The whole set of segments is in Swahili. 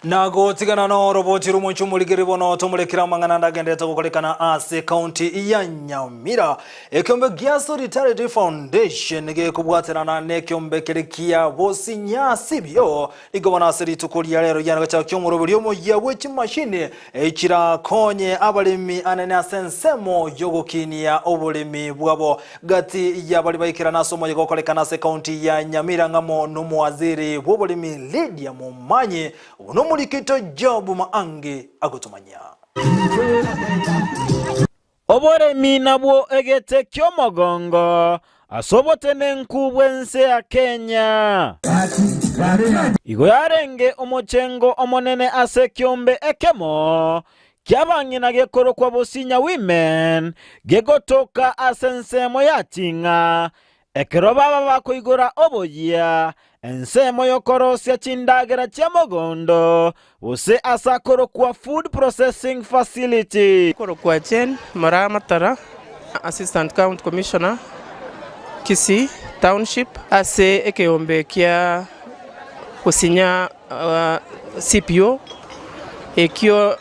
Nago tigana no roboti rumo chumuligiri bono tomulekira mangana ndagendeta gukolekana ase county ya Nyamira ekyombe gya Solidarity Foundation ge kubwaterana nekyombe kerekia bosi nyasi byo igobana asiri tukulia lero yana cha kyomuro byo yawe chimashine ekira konye abalimi anene asensemo yogokinia obulimi bwabo gati ya bali bayikira naso moye gukolekana ase county ya Nyamira ngamo n'umuwaziri w'obulimi Lydia Mumanye Mulikito jobu maange agutumanya. Obore minabwo egete kyomogongo asobote nenkubwense ya Kenya. Igo yarenge omochengo omonene ase kyombe ekemo kyabangina gekoro kwa bosinya women gegotoka asensemo yatinga ekero baba bakoigora oboya ensemo yokorosya chindagera chamogondo use asakoro kwa food processing facility koro kwa Jen Maramatara assistant county commissioner Kisi township ase ekeyombe kya kusinya CPO ekyo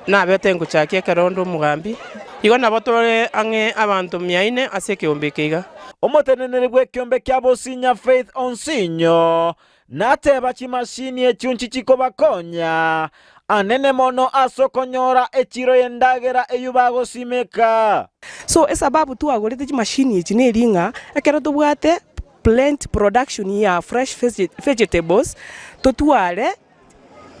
nabetengo chakia karondo mugambi igo nabotore ange abantu 400 ase ekeyombe keiga omotenenere bw'ekyombe kya bosinya Faith Onsinyo nateba chimashini ekyunchi chiko bakonya anene mono asokonyora echiro yendagera eyubago simeka so esababu tu agorete chimashini echineringa ekero tubwate plant production ya fresh vegetables totware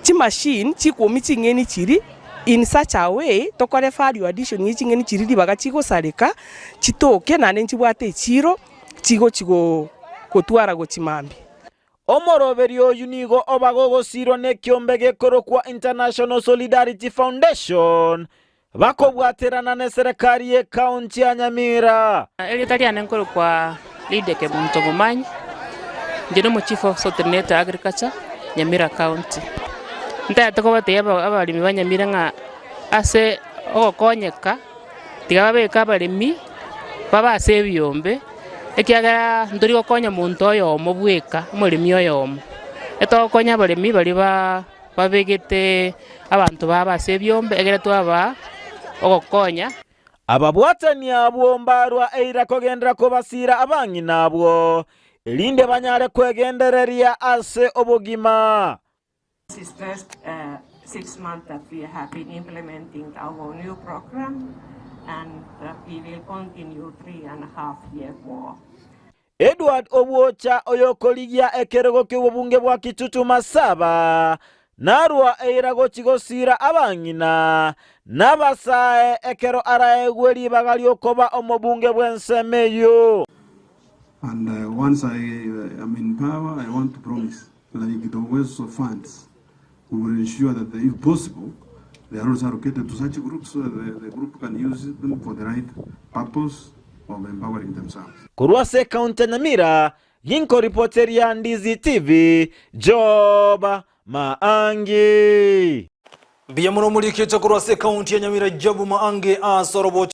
chimashini chikomi chingeni chiri in such a way tokore value addition yichingeni chiriri bagachigo sareka chitoke nane nchibwate chiro chigo kotwara go chimambi omoroberi oyu nigo obagogosiro nekyombe gekoro kwa International Solidarity Foundation bakobwaterana ne serikali ye county ya Nyamira elitalia nenkoro kwa Lydia Mumanye ndino mu chief of Sotenet Agriculture Nyamira County Ndate ko bateba abalimi banyamira nga ase okonyeka tigabe kabalimi baba ase byombe ekiagara ndori okonya muntu oyo mobweka mulimi oyo etokonya abalimi bali babegete abantu baba ase byombe egere twaba okonya ababwatani abo mbarwa eira kogendera ko basira abangi nabwo elinde banyare kwegendereria ase obogima. This is first 6 months that we have been implementing our new program, and we will continue 3.5 years more. Edward Owocha oyokoligia ekerego ky'obunge bwa Kitutu Masaba narwa eirago chigosira abangina nabasae ekero araegweri bagali okoba omobunge bwensemeyo. And once I am in power, I want to promise, like the waste of funds, we will ensure that if possible, they are also allocated to such groups so that the group can use them for the right purpose of empowering themselves. Kurwase County Nyamira, Ginko reporter ya Ndizi TV, Job Maangi. Biyamuno mulikito kurwase County ya Nyamira Job Maangi asorobo